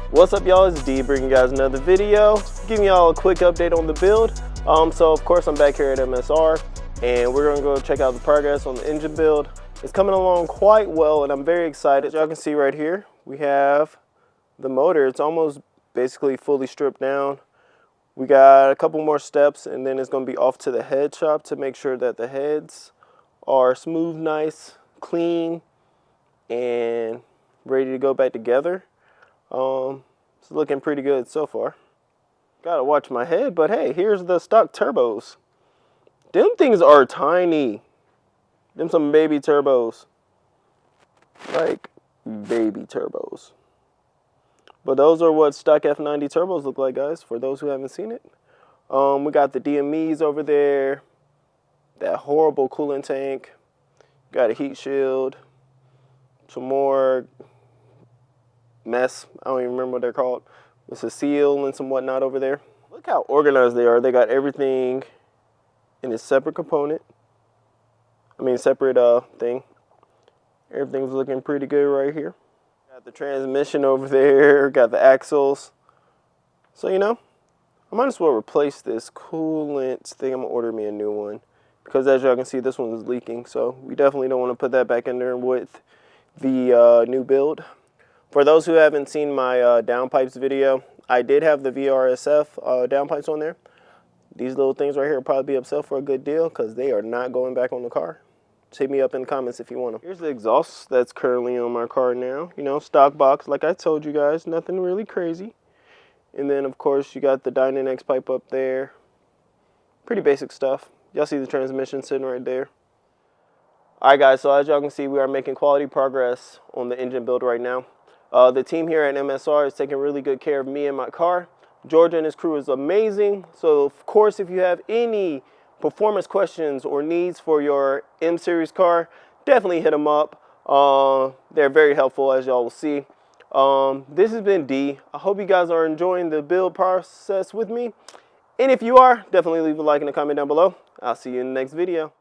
What's up, y'all? It's D bringing you guys another video, giving y'all a quick update on the build. So of course I'm back here at MSR and we're gonna go check out the progress on the engine build. It's coming along quite well and I'm very excited. Y'all can see right here we have the motor. It's almost basically fully stripped down. We got a couple more steps and then it's gonna be off to the head shop to make sure that the heads are smooth, nice, clean, and ready to go back together. It's looking pretty good so far. Gotta watch my head, but hey, here's the stock turbos. Them things are tiny. Them some baby turbos. Like baby turbos. But those are what stock F90 turbos look like, guys, for those who haven't seen it. We got the DMEs over there. That horrible coolant tank. Got a heat shield. Some more mess. I don't even remember what they're called. It's a seal and some whatnot over there. Look how organized they are. They got everything in a separate component. Separate thing. Everything's looking pretty good right here. Got the transmission over there. Got the axles. So, you know, I might as well replace this coolant thing. I'm gonna order me a new one because as y'all can see, this one is leaking. So we definitely don't want to put that back in there with the new build. For those who haven't seen my downpipes video, I did have the VRSF downpipes on there. These little things right here will probably be upsell for a good deal because they are not going back on the car. Just hit me up in the comments if you want them. Here's the exhaust that's currently on my car now. You know, stock box, like I told you guys, nothing really crazy. And then, of course, you got the Dynanex pipe up there. Pretty basic stuff. Y'all see the transmission sitting right there. All right, guys, so as y'all can see, we are making quality progress on the engine build right now. The team here at MSR is taking really good care of me and my car. George and his crew is amazing. So, of course, if you have any performance questions or needs for your M Series car, definitely hit them up. They're very helpful, as y'all will see. This has been D. I hope you guys are enjoying the build process with me. And if you are, definitely leave a like and a comment down below. I'll see you in the next video.